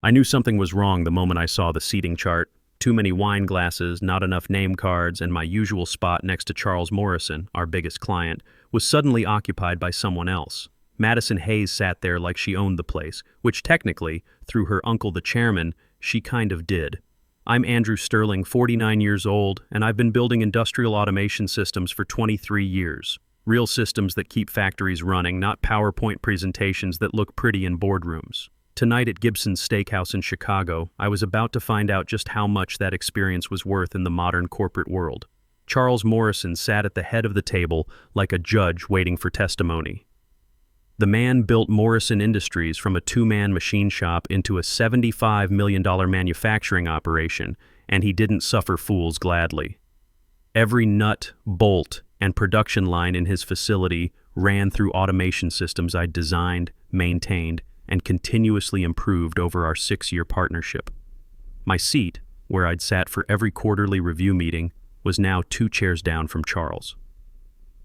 I knew something was wrong the moment I saw the seating chart. Too many wine glasses, not enough name cards, and my usual spot next to Charles Morrison, our biggest client, was suddenly occupied by someone else. Madison Hayes sat there like she owned the place, which technically, through her uncle the chairman, she kind of did. I'm Andrew Sterling, 49 years old, and I've been building industrial automation systems for 23 years. Real systems that keep factories running, not PowerPoint presentations that look pretty in boardrooms. Tonight at Gibson's Steakhouse in Chicago, I was about to find out just how much that experience was worth in the modern corporate world. Charles Morrison sat at the head of the table like a judge waiting for testimony. The man built Morrison Industries from a two-man machine shop into a $75 million manufacturing operation, and he didn't suffer fools gladly. Every nut, bolt, and production line in his facility ran through automation systems I'd designed, maintained, and continuously improved over our 6-year partnership. My seat, where I'd sat for every quarterly review meeting, was now 2 chairs down from Charles.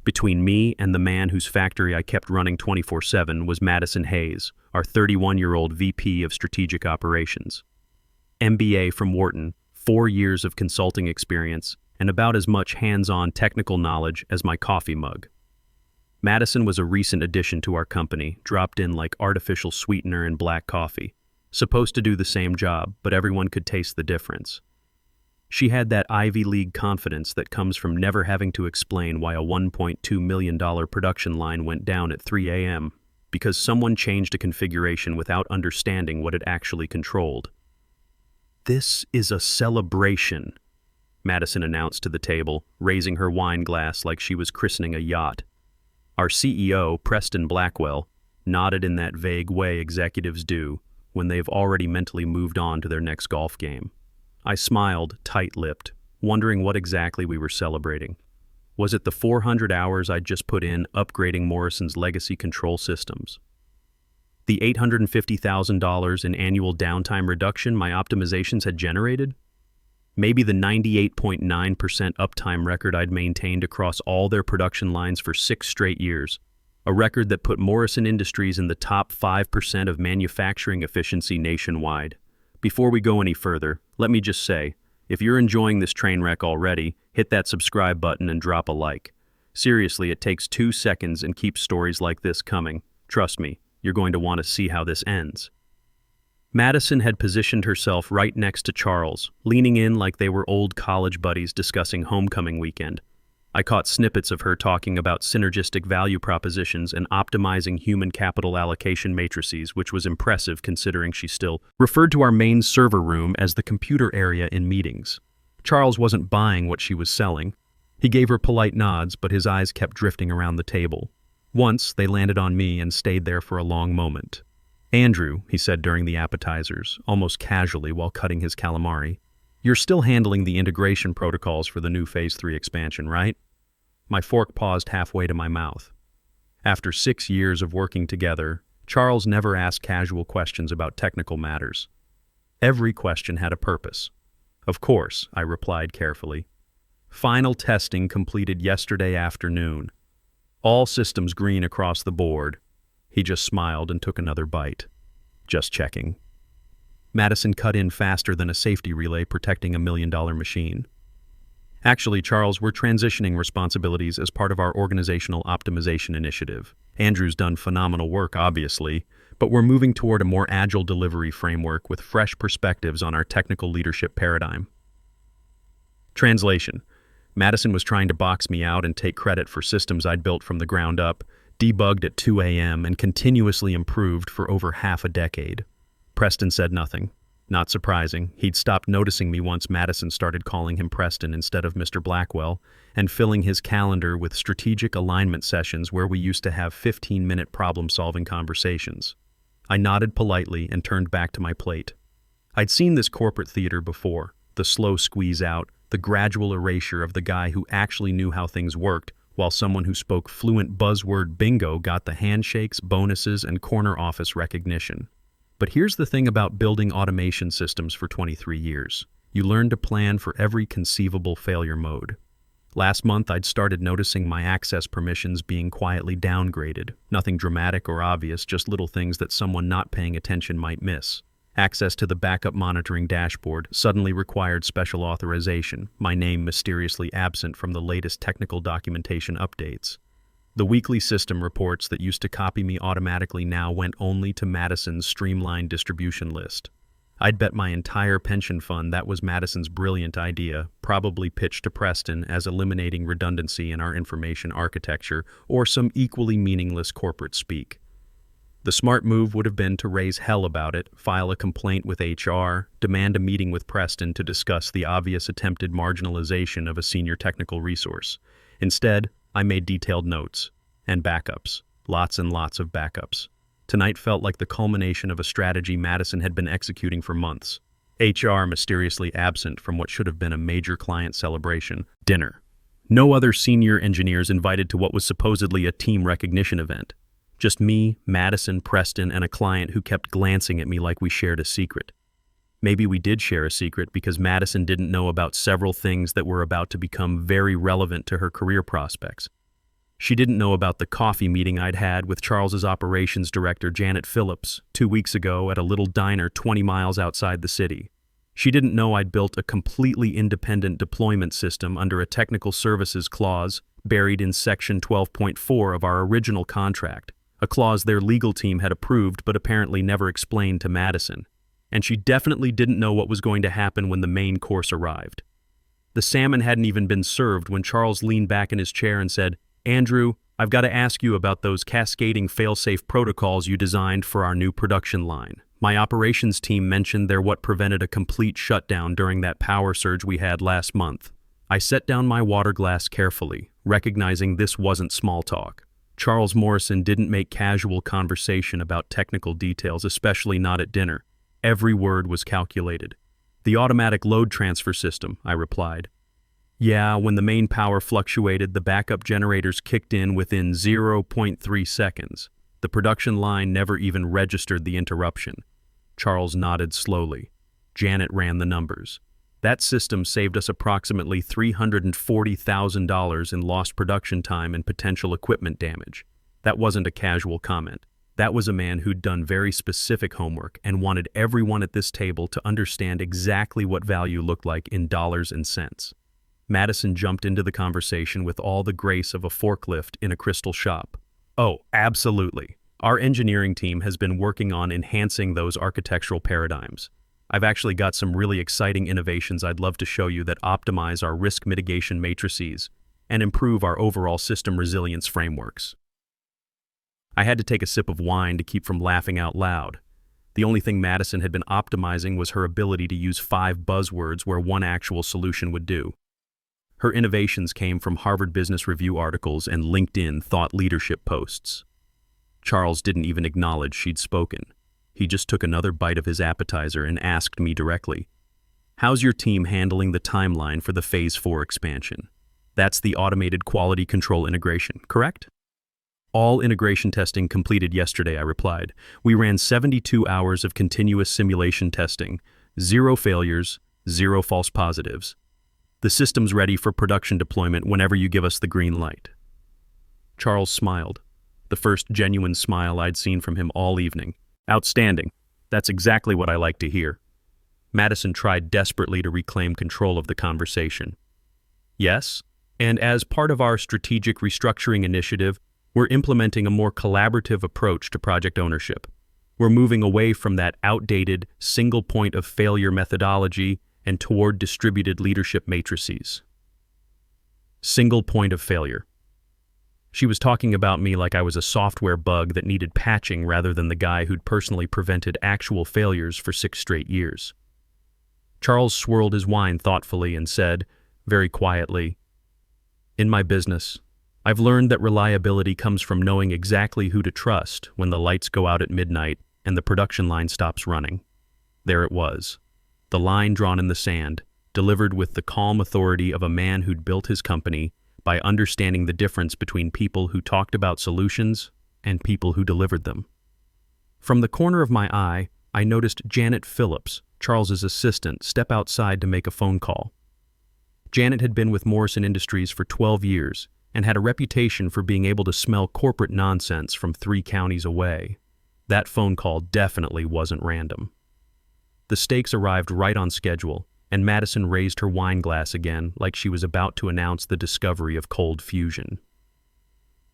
Between me and the man whose factory I kept running 24/7 was Madison Hayes, our 31-year-old VP of Strategic Operations. MBA from Wharton, 4 years of consulting experience, and about as much hands-on technical knowledge as my coffee mug. Madison was a recent addition to our company, dropped in like artificial sweetener in black coffee. Supposed to do the same job, but everyone could taste the difference. She had that Ivy League confidence that comes from never having to explain why a $1.2 million production line went down at 3 a.m. because someone changed a configuration without understanding what it actually controlled. "This is a celebration," Madison announced to the table, raising her wine glass like she was christening a yacht. Our CEO, Preston Blackwell, nodded in that vague way executives do when they've already mentally moved on to their next golf game. I smiled, tight-lipped, wondering what exactly we were celebrating. Was it the 400 hours I'd just put in upgrading Morrison's legacy control systems? The $850,000 in annual downtime reduction my optimizations had generated? Maybe the 98.9% uptime record I'd maintained across all their production lines for 6 straight years, a record that put Morrison Industries in the top 5% of manufacturing efficiency nationwide. Before we go any further, let me just say, if you're enjoying this train wreck already, hit that subscribe button and drop a like. Seriously, it takes 2 seconds and keeps stories like this coming. Trust me, you're going to want to see how this ends. Madison had positioned herself right next to Charles, leaning in like they were old college buddies discussing homecoming weekend. I caught snippets of her talking about synergistic value propositions and optimizing human capital allocation matrices, which was impressive considering she still referred to our main server room as the computer area in meetings. Charles wasn't buying what she was selling. He gave her polite nods, but his eyes kept drifting around the table. Once, they landed on me and stayed there for a long moment. "Andrew," he said during the appetizers, almost casually while cutting his calamari, "you're still handling the integration protocols for the new Phase 3 expansion, right?" My fork paused halfway to my mouth. After 6 years of working together, Charles never asked casual questions about technical matters. Every question had a purpose. "Of course," I replied carefully. "Final testing completed yesterday afternoon. All systems green across the board." He just smiled and took another bite. "Just checking." Madison cut in faster than a safety relay protecting a $1 million machine. "Actually, Charles, we're transitioning responsibilities as part of our organizational optimization initiative. Andrew's done phenomenal work, obviously, but we're moving toward a more agile delivery framework with fresh perspectives on our technical leadership paradigm." Translation: Madison was trying to box me out and take credit for systems I'd built from the ground up, debugged at 2 a.m., and continuously improved for over half a decade. Preston said nothing. Not surprising, he'd stopped noticing me once Madison started calling him Preston instead of Mr. Blackwell, and filling his calendar with strategic alignment sessions where we used to have 15-minute problem-solving conversations. I nodded politely and turned back to my plate. I'd seen this corporate theater before, the slow squeeze out, the gradual erasure of the guy who actually knew how things worked, while someone who spoke fluent buzzword bingo got the handshakes, bonuses, and corner office recognition. But here's the thing about building automation systems for 23 years. You learn to plan for every conceivable failure mode. Last month, I'd started noticing my access permissions being quietly downgraded. Nothing dramatic or obvious, just little things that someone not paying attention might miss. Access to the backup monitoring dashboard suddenly required special authorization, my name mysteriously absent from the latest technical documentation updates. The weekly system reports that used to copy me automatically now went only to Madison's streamlined distribution list. I'd bet my entire pension fund that was Madison's brilliant idea, probably pitched to Preston as eliminating redundancy in our information architecture, or some equally meaningless corporate speak. The smart move would have been to raise hell about it, file a complaint with HR, demand a meeting with Preston to discuss the obvious attempted marginalization of a senior technical resource. Instead, I made detailed notes. And backups. Lots and lots of backups. Tonight felt like the culmination of a strategy Madison had been executing for months. HR mysteriously absent from what should have been a major client celebration. Dinner. No other senior engineers invited to what was supposedly a team recognition event. Just me, Madison, Preston, and a client who kept glancing at me like we shared a secret. Maybe we did share a secret because Madison didn't know about several things that were about to become very relevant to her career prospects. She didn't know about the coffee meeting I'd had with Charles's operations director, Janet Phillips, 2 weeks ago at a little diner 20 miles outside the city. She didn't know I'd built a completely independent deployment system under a technical services clause buried in Section 12.4 of our original contract, a clause their legal team had approved but apparently never explained to Madison. And she definitely didn't know what was going to happen when the main course arrived. The salmon hadn't even been served when Charles leaned back in his chair and said, "Andrew, I've got to ask you about those cascading fail-safe protocols you designed for our new production line. My operations team mentioned they're what prevented a complete shutdown during that power surge we had last month." I set down my water glass carefully, recognizing this wasn't small talk. Charles Morrison didn't make casual conversation about technical details, especially not at dinner. Every word was calculated. "The automatic load transfer system," I replied. "Yeah, when the main power fluctuated, the backup generators kicked in within 0.3 seconds. The production line never even registered the interruption." Charles nodded slowly. Janet ran the numbers. "That system saved us approximately $340,000 in lost production time and potential equipment damage." That wasn't a casual comment. That was a man who'd done very specific homework and wanted everyone at this table to understand exactly what value looked like in dollars and cents. Madison jumped into the conversation with all the grace of a forklift in a crystal shop. "Oh, absolutely. Our engineering team has been working on enhancing those architectural paradigms. I've actually got some really exciting innovations I'd love to show you that optimize our risk mitigation matrices and improve our overall system resilience frameworks." I had to take a sip of wine to keep from laughing out loud. The only thing Madison had been optimizing was her ability to use 5 buzzwords where one actual solution would do. Her innovations came from Harvard Business Review articles and LinkedIn thought leadership posts. Charles didn't even acknowledge she'd spoken. He just took another bite of his appetizer and asked me directly, "How's your team handling the timeline for the Phase 4 expansion? That's the automated quality control integration, correct?" "All integration testing completed yesterday," I replied. "We ran 72 hours of continuous simulation testing, 0 failures, 0 false positives. The system's ready for production deployment whenever you give us the green light." Charles smiled, the first genuine smile I'd seen from him all evening. "Outstanding. That's exactly what I like to hear." Madison tried desperately to reclaim control of the conversation. "Yes, and as part of our strategic restructuring initiative, we're implementing a more collaborative approach to project ownership. We're moving away from that outdated, single point of failure methodology and toward distributed leadership matrices." Single point of failure. She was talking about me like I was a software bug that needed patching rather than the guy who'd personally prevented actual failures for 6 straight years. Charles swirled his wine thoughtfully and said, very quietly, "In my business, I've learned that reliability comes from knowing exactly who to trust when the lights go out at midnight and the production line stops running." There it was. The line drawn in the sand, delivered with the calm authority of a man who'd built his company by understanding the difference between people who talked about solutions and people who delivered them. From the corner of my eye, I noticed Janet Phillips, Charles's assistant, step outside to make a phone call. Janet had been with Morrison Industries for 12 years and had a reputation for being able to smell corporate nonsense from 3 counties away. That phone call definitely wasn't random. The steaks arrived right on schedule, and Madison raised her wine glass again like she was about to announce the discovery of cold fusion.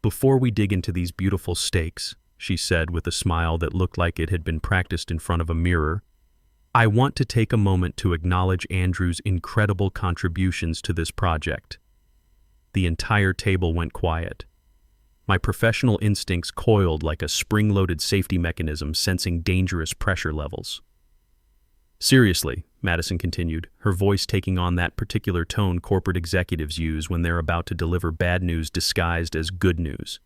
"Before we dig into these beautiful steaks," she said with a smile that looked like it had been practiced in front of a mirror, "I want to take a moment to acknowledge Andrew's incredible contributions to this project." The entire table went quiet. My professional instincts coiled like a spring-loaded safety mechanism sensing dangerous pressure levels. "Seriously," Madison continued, her voice taking on that particular tone corporate executives use when they're about to deliver bad news disguised as good news.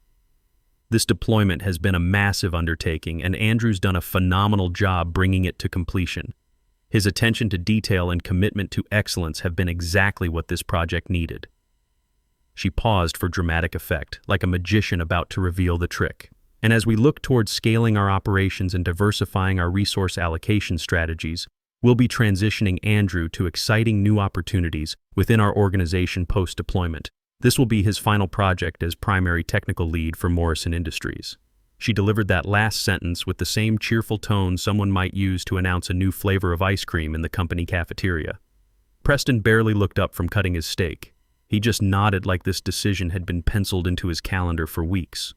"This deployment has been a massive undertaking, and Andrew's done a phenomenal job bringing it to completion. His attention to detail and commitment to excellence have been exactly what this project needed." She paused for dramatic effect, like a magician about to reveal the trick. "And as we look towards scaling our operations and diversifying our resource allocation strategies, we'll be transitioning Andrew to exciting new opportunities within our organization post-deployment. This will be his final project as primary technical lead for Morrison Industries." She delivered that last sentence with the same cheerful tone someone might use to announce a new flavor of ice cream in the company cafeteria. Preston barely looked up from cutting his steak. He just nodded like this decision had been penciled into his calendar for weeks.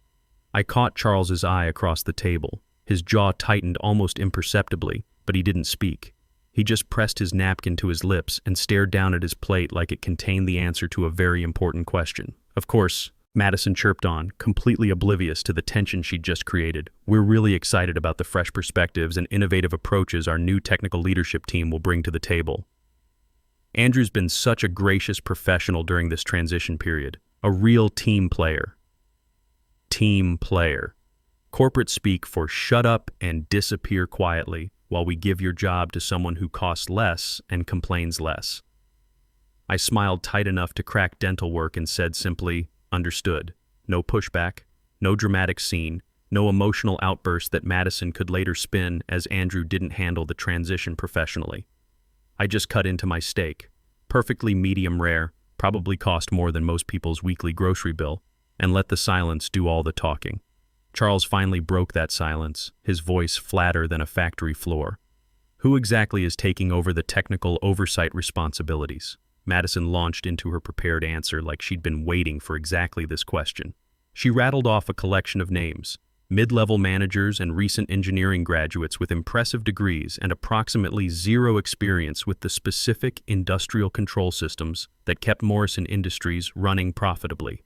I caught Charles's eye across the table. His jaw tightened almost imperceptibly, but he didn't speak. He just pressed his napkin to his lips and stared down at his plate like it contained the answer to a very important question. "Of course," Madison chirped on, completely oblivious to the tension she'd just created, "we're really excited about the fresh perspectives and innovative approaches our new technical leadership team will bring to the table. Andrew's been such a gracious professional during this transition period, a real team player." Team player. Corporate speak for shut up and disappear quietly while we give your job to someone who costs less and complains less. I smiled tight enough to crack dental work and said simply, "Understood." No pushback, no dramatic scene, no emotional outburst that Madison could later spin as Andrew didn't handle the transition professionally. I just cut into my steak, perfectly medium rare, probably cost more than most people's weekly grocery bill, and let the silence do all the talking. Charles finally broke that silence, his voice flatter than a factory floor. "Who exactly is taking over the technical oversight responsibilities?" Madison launched into her prepared answer like she'd been waiting for exactly this question. She rattled off a collection of names, mid-level managers and recent engineering graduates with impressive degrees and approximately zero experience with the specific industrial control systems that kept Morrison Industries running profitably.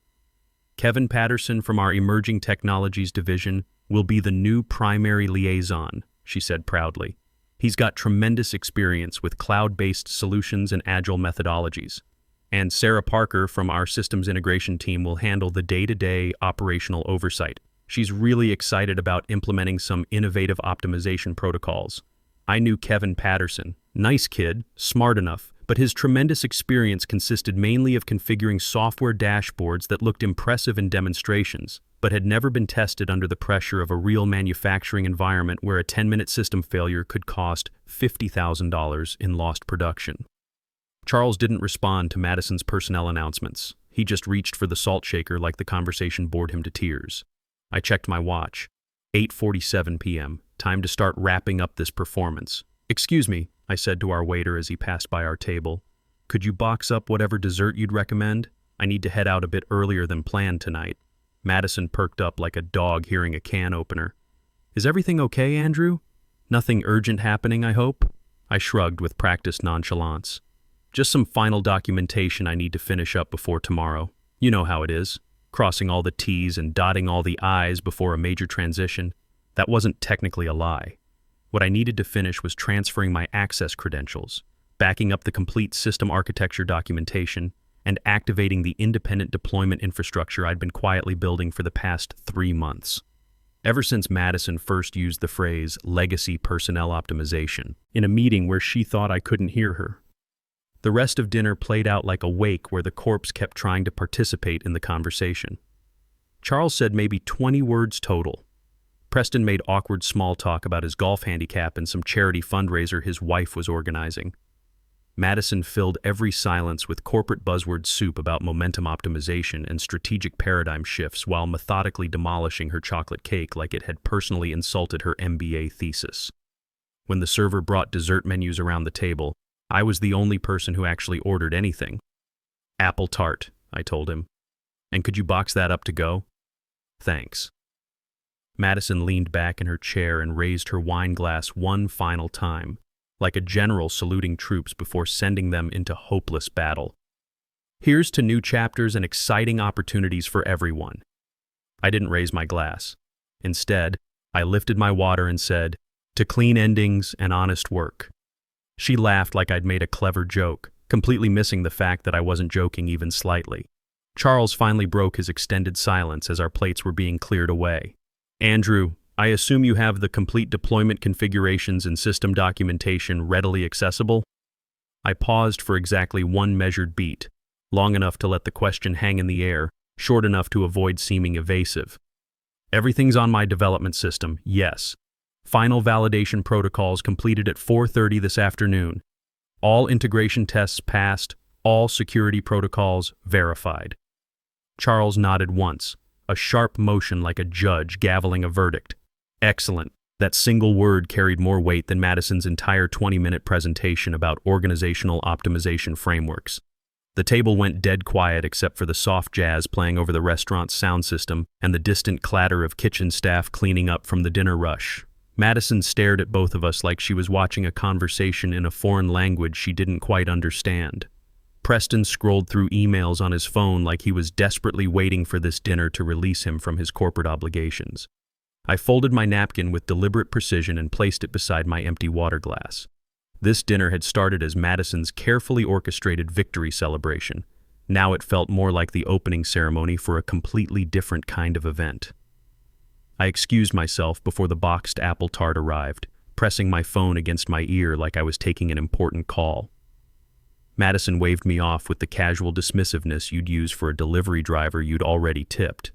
"Kevin Patterson from our Emerging Technologies division will be the new primary liaison," she said proudly. "He's got tremendous experience with cloud-based solutions and agile methodologies. And Sarah Parker from our systems integration team will handle the day-to-day operational oversight. She's really excited about implementing some innovative optimization protocols." I knew Kevin Patterson. Nice kid, smart enough, but his tremendous experience consisted mainly of configuring software dashboards that looked impressive in demonstrations, but had never been tested under the pressure of a real manufacturing environment where a 10-minute system failure could cost $50,000 in lost production. Charles didn't respond to Madison's personnel announcements. He just reached for the salt shaker like the conversation bored him to tears. I checked my watch. 8:47 p.m. Time to start wrapping up this performance. "Excuse me," I said to our waiter as he passed by our table. "Could you box up whatever dessert you'd recommend? I need to head out a bit earlier than planned tonight." Madison perked up like a dog hearing a can opener. "Is everything okay, Andrew? Nothing urgent happening, I hope?" I shrugged with practiced nonchalance. "Just some final documentation I need to finish up before tomorrow. You know how it is. Crossing all the T's and dotting all the I's before a major transition. That wasn't technically a lie. What I needed to finish was transferring my access credentials, backing up the complete system architecture documentation, and activating the independent deployment infrastructure I'd been quietly building for the past 3 months. Ever since Madison first used the phrase legacy personnel optimization in a meeting where she thought I couldn't hear her. The rest of dinner played out like a wake where the corpse kept trying to participate in the conversation. Charles said maybe 20 words total. Preston made awkward small talk about his golf handicap and some charity fundraiser his wife was organizing. Madison filled every silence with corporate buzzword soup about momentum optimization and strategic paradigm shifts while methodically demolishing her chocolate cake like it had personally insulted her MBA thesis. When the server brought dessert menus around the table, I was the only person who actually ordered anything. Apple tart, I told him. And could you box that up to go? Thanks. Madison leaned back in her chair and raised her wine glass one final time, like a general saluting troops before sending them into hopeless battle. Here's to new chapters and exciting opportunities for everyone. I didn't raise my glass. Instead, I lifted my water and said, to clean endings and honest work. She laughed like I'd made a clever joke, completely missing the fact that I wasn't joking even slightly. Charles finally broke his extended silence as our plates were being cleared away. Andrew, I assume you have the complete deployment configurations and system documentation readily accessible? I paused for exactly one measured beat, long enough to let the question hang in the air, short enough to avoid seeming evasive. Everything's on my development system, yes. Final validation protocols completed at 4:30 this afternoon. All integration tests passed, all security protocols verified. Charles nodded once, a sharp motion like a judge gaveling a verdict. Excellent. That single word carried more weight than Madison's entire 20-minute presentation about organizational optimization frameworks. The table went dead quiet except for the soft jazz playing over the restaurant's sound system and the distant clatter of kitchen staff cleaning up from the dinner rush. Madison stared at both of us like she was watching a conversation in a foreign language she didn't quite understand. Preston scrolled through emails on his phone like he was desperately waiting for this dinner to release him from his corporate obligations. I folded my napkin with deliberate precision and placed it beside my empty water glass. This dinner had started as Madison's carefully orchestrated victory celebration. Now it felt more like the opening ceremony for a completely different kind of event. I excused myself before the boxed apple tart arrived, pressing my phone against my ear like I was taking an important call. Madison waved me off with the casual dismissiveness you'd use for a delivery driver you'd already tipped.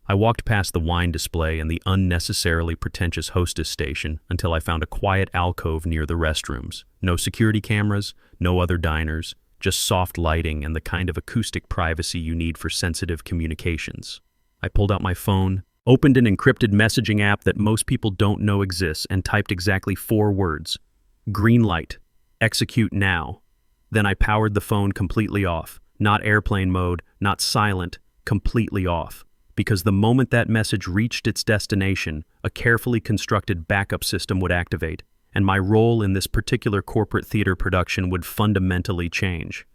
I walked past the wine display and the unnecessarily pretentious hostess station until I found a quiet alcove near the restrooms. No security cameras, no other diners, just soft lighting and the kind of acoustic privacy you need for sensitive communications. I pulled out my phone, opened an encrypted messaging app that most people don't know exists, and typed exactly 4 words. Green light. Execute now. Then I powered the phone completely off. Not airplane mode, not silent, completely off. Because the moment that message reached its destination, a carefully constructed backup system would activate, and my role in this particular corporate theater production would fundamentally change.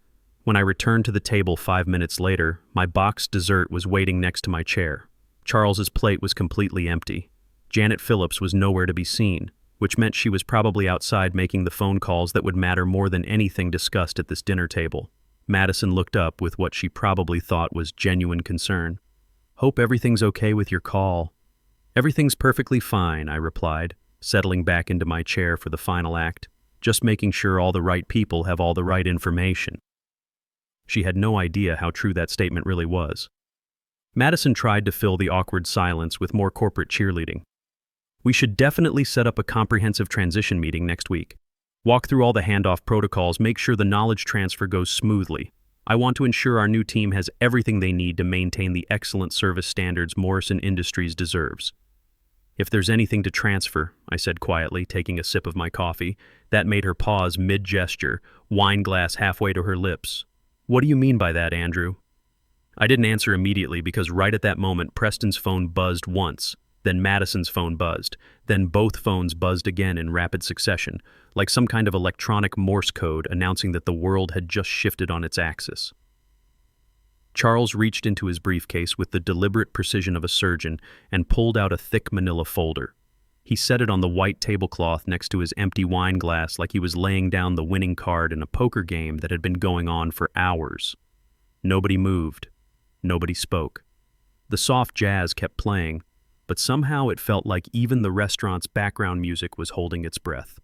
When I returned to the table 5 minutes later, my boxed dessert was waiting next to my chair. Charles's plate was completely empty. Janet Phillips was nowhere to be seen, which meant she was probably outside making the phone calls that would matter more than anything discussed at this dinner table. Madison looked up with what she probably thought was genuine concern. Hope everything's okay with your call. Everything's perfectly fine, I replied, settling back into my chair for the final act, just making sure all the right people have all the right information. She had no idea how true that statement really was. Madison tried to fill the awkward silence with more corporate cheerleading. We should definitely set up a comprehensive transition meeting next week. Walk through all the handoff protocols, make sure the knowledge transfer goes smoothly. I want to ensure our new team has everything they need to maintain the excellent service standards Morrison Industries deserves. If there's anything to transfer, I said quietly, taking a sip of my coffee. That made her pause mid-gesture, wine glass halfway to her lips. What do you mean by that, Andrew? I didn't answer immediately because right at that moment Preston's phone buzzed once, then Madison's phone buzzed, then both phones buzzed again in rapid succession, like some kind of electronic Morse code announcing that the world had just shifted on its axis. Charles reached into his briefcase with the deliberate precision of a surgeon and pulled out a thick manila folder. He set it on the white tablecloth next to his empty wine glass like he was laying down the winning card in a poker game that had been going on for hours. Nobody moved. Nobody spoke. The soft jazz kept playing, but somehow it felt like even the restaurant's background music was holding its breath.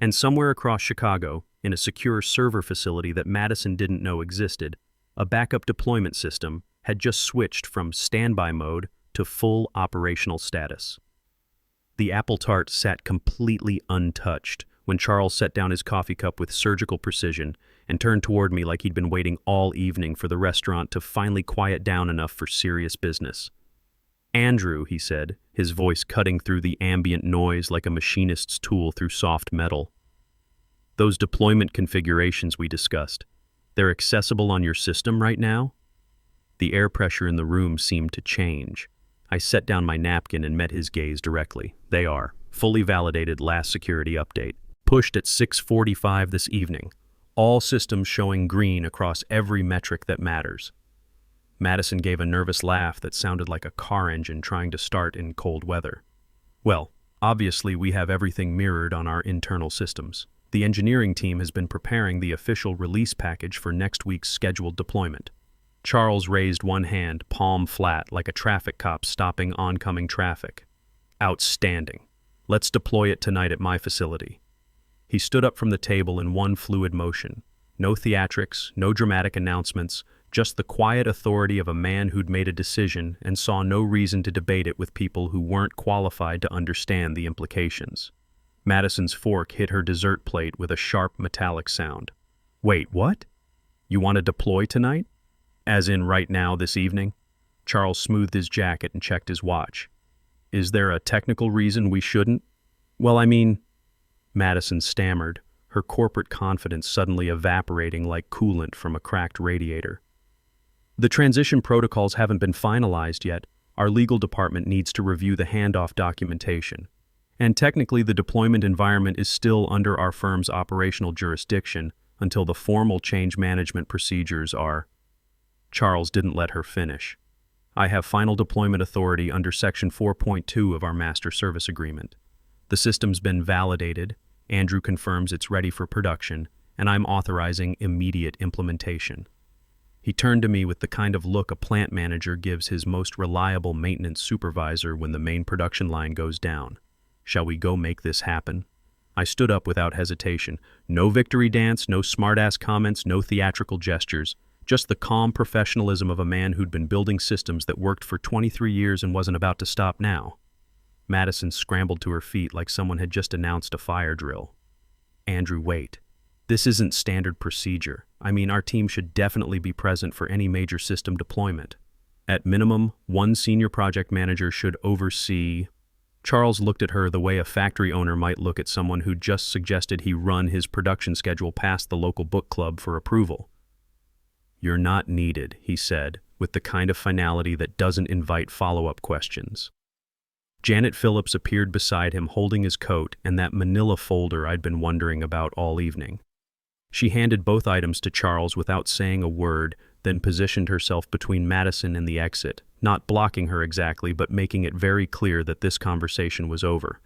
And somewhere across Chicago, in a secure server facility that Madison didn't know existed, a backup deployment system had just switched from standby mode to full operational status. The apple tart sat completely untouched when Charles set down his coffee cup with surgical precision and turned toward me like he'd been waiting all evening for the restaurant to finally quiet down enough for serious business. "Andrew," he said, his voice cutting through the ambient noise like a machinist's tool through soft metal. "Those deployment configurations we discussed, they're accessible on your system right now?" The air pressure in the room seemed to change. I set down my napkin and met his gaze directly. "They are. Fully validated last security update. Pushed at 6:45 this evening. All systems showing green across every metric that matters." Madison gave a nervous laugh that sounded like a car engine trying to start in cold weather. "Well, obviously we have everything mirrored on our internal systems. The engineering team has been preparing the official release package for next week's scheduled deployment." Charles raised one hand, palm flat, like a traffic cop stopping oncoming traffic. "Outstanding. Let's deploy it tonight at my facility." He stood up from the table in one fluid motion. No theatrics, no dramatic announcements, just the quiet authority of a man who'd made a decision and saw no reason to debate it with people who weren't qualified to understand the implications. Madison's fork hit her dessert plate with a sharp metallic sound. "Wait, what? You want to deploy tonight? As in right now, this evening?" Charles smoothed his jacket and checked his watch. "Is there a technical reason we shouldn't?" "Well, I mean—" Madison stammered, her corporate confidence suddenly evaporating like coolant from a cracked radiator. "The transition protocols haven't been finalized yet. Our legal department needs to review the handoff documentation. And technically the deployment environment is still under our firm's operational jurisdiction until the formal change management procedures are—" Charles didn't let her finish. "I have final deployment authority under Section 4.2 of our Master Service Agreement. The system's been validated, Andrew confirms it's ready for production, and I'm authorizing immediate implementation." He turned to me with the kind of look a plant manager gives his most reliable maintenance supervisor when the main production line goes down. "Shall we go make this happen?" I stood up without hesitation. No victory dance, no smart-ass comments, no theatrical gestures. Just the calm professionalism of a man who'd been building systems that worked for 23 years and wasn't about to stop now. Madison scrambled to her feet like someone had just announced a fire drill. "Andrew, wait. This isn't standard procedure. I mean, our team should definitely be present for any major system deployment. At minimum, one senior project manager should oversee—" Charles looked at her the way a factory owner might look at someone who just suggested he run his production schedule past the local book club for approval. "You're not needed," he said, with the kind of finality that doesn't invite follow-up questions. Janet Phillips appeared beside him holding his coat and that manila folder I'd been wondering about all evening. She handed both items to Charles without saying a word, then positioned herself between Madison and the exit, not blocking her exactly, but making it very clear that this conversation was over.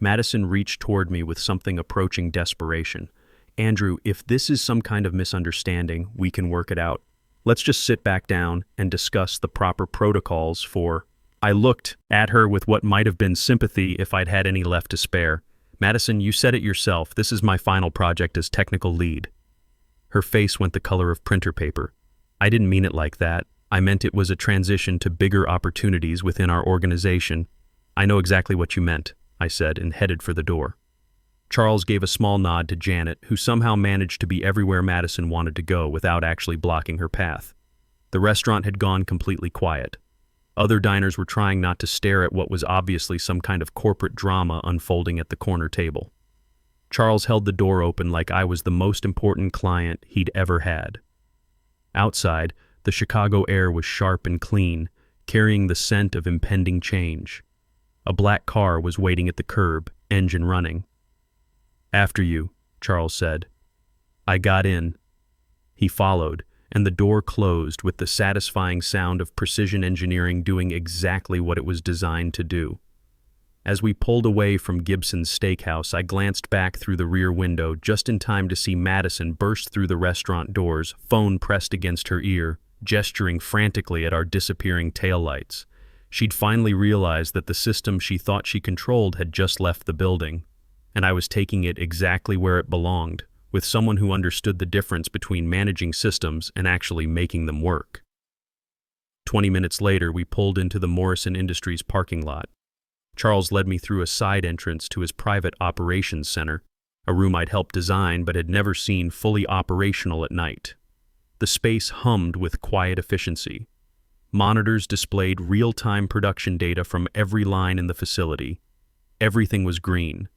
Madison reached toward me with something approaching desperation. "Andrew, if this is some kind of misunderstanding, we can work it out. Let's just sit back down and discuss the proper protocols for—" I looked at her with what might have been sympathy if I'd had any left to spare. "Madison, you said it yourself. This is my final project as technical lead." Her face went the color of printer paper. "I didn't mean it like that. I meant it was a transition to bigger opportunities within our organization." "I know exactly what you meant," I said, and headed for the door. Charles gave a small nod to Janet, who somehow managed to be everywhere Madison wanted to go without actually blocking her path. The restaurant had gone completely quiet. Other diners were trying not to stare at what was obviously some kind of corporate drama unfolding at the corner table. Charles held the door open like I was the most important client he'd ever had. Outside, the Chicago air was sharp and clean, carrying the scent of impending change. A black car was waiting at the curb, engine running. "After you," Charles said. I got in. He followed, and the door closed with the satisfying sound of precision engineering doing exactly what it was designed to do. As we pulled away from Gibson's Steakhouse, I glanced back through the rear window just in time to see Madison burst through the restaurant doors, phone pressed against her ear, gesturing frantically at our disappearing taillights. She'd finally realized that the system she thought she controlled had just left the building, and I was taking it exactly where it belonged, with someone who understood the difference between managing systems and actually making them work. 20 minutes later, we pulled into the Morrison Industries parking lot. Charles led me through a side entrance to his private operations center, a room I'd helped design but had never seen fully operational at night. The space hummed with quiet efficiency. Monitors displayed real-time production data from every line in the facility. Everything was green.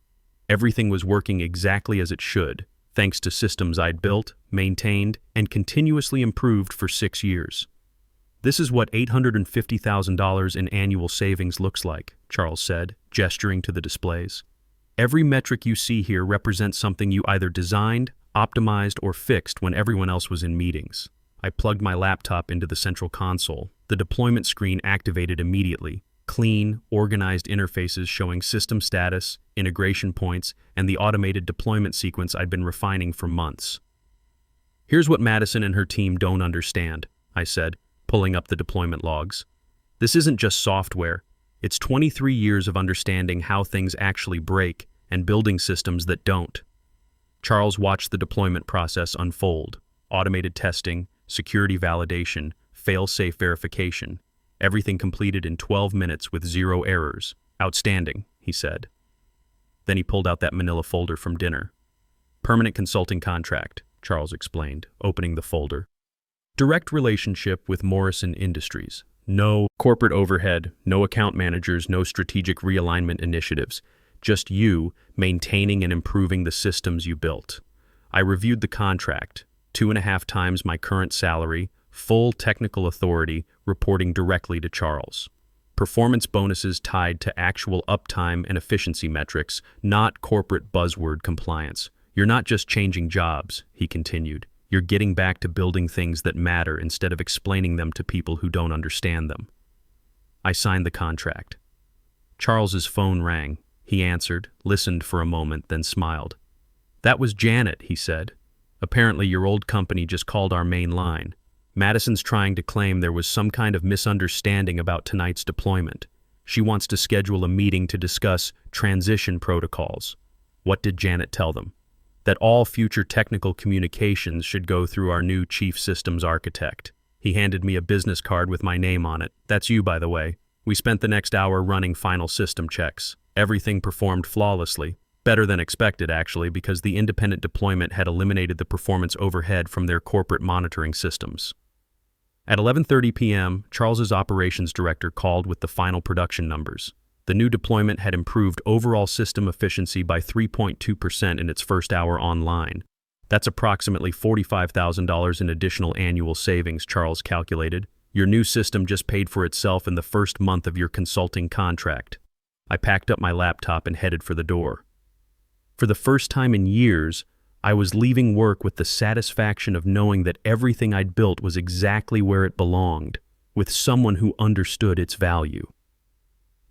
Everything was working exactly as it should, thanks to systems I'd built, maintained, and continuously improved for 6 years. "This is what $850,000 in annual savings looks like," Charles said, gesturing to the displays. "Every metric you see here represents something you either designed, optimized, or fixed when everyone else was in meetings." I plugged my laptop into the central console. The deployment screen activated immediately. Clean, organized interfaces showing system status, integration points, and the automated deployment sequence I'd been refining for months. "Here's what Madison and her team don't understand," I said, pulling up the deployment logs. "This isn't just software. It's 23 years of understanding how things actually break and building systems that don't." Charles watched the deployment process unfold. Automated testing, security validation, fail-safe verification. Everything completed in 12 minutes with 0 errors. "Outstanding," he said. Then he pulled out that manila folder from dinner. "Permanent consulting contract," Charles explained, opening the folder. "Direct relationship with Morrison Industries. No corporate overhead, no account managers, no strategic realignment initiatives. Just you maintaining and improving the systems you built." I reviewed the contract. 2.5 times my current salary, full technical authority, reporting directly to Charles. Performance bonuses tied to actual uptime and efficiency metrics, not corporate buzzword compliance. "You're not just changing jobs," he continued. "You're getting back to building things that matter instead of explaining them to people who don't understand them." I signed the contract. Charles's phone rang. He answered, listened for a moment, then smiled. "That was Janet," he said. "Apparently your old company just called our main line. Madison's trying to claim there was some kind of misunderstanding about tonight's deployment. She wants to schedule a meeting to discuss transition protocols." What did Janet tell them? "That all future technical communications should go through our new chief systems architect." He handed me a business card with my name on it. "That's you, by the way." We spent the next hour running final system checks. Everything performed flawlessly. Better than expected, actually, because the independent deployment had eliminated the performance overhead from their corporate monitoring systems. At 11:30 p.m., Charles's operations director called with the final production numbers. The new deployment had improved overall system efficiency by 3.2% in its first hour online. "That's approximately $45,000 in additional annual savings," Charles calculated. "Your new system just paid for itself in the first month of your consulting contract." I packed up my laptop and headed for the door. For the first time in years, I was leaving work with the satisfaction of knowing that everything I'd built was exactly where it belonged, with someone who understood its value.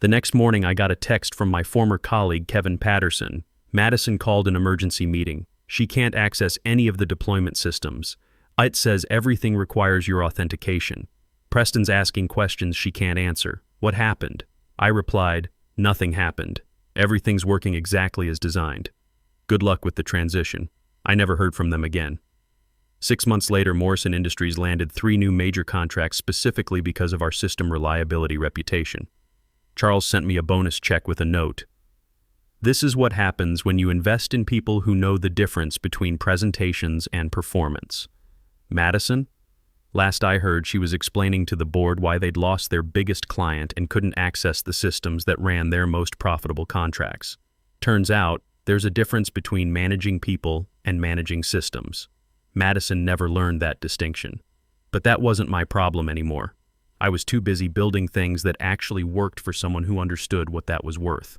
The next morning, I got a text from my former colleague, Kevin Patterson. "Madison called an emergency meeting. She can't access any of the deployment systems. It says everything requires your authentication. Preston's asking questions she can't answer. What happened?" I replied, "Nothing happened. Everything's working exactly as designed. Good luck with the transition." I never heard from them again. 6 months later, Morrison Industries landed 3 new major contracts specifically because of our system reliability reputation. Charles sent me a bonus check with a note. "This is what happens when you invest in people who know the difference between presentations and performance." Madison? Last I heard, she was explaining to the board why they'd lost their biggest client and couldn't access the systems that ran their most profitable contracts. Turns out, there's a difference between managing people and managing systems. Madison never learned that distinction. But that wasn't my problem anymore. I was too busy building things that actually worked for someone who understood what that was worth.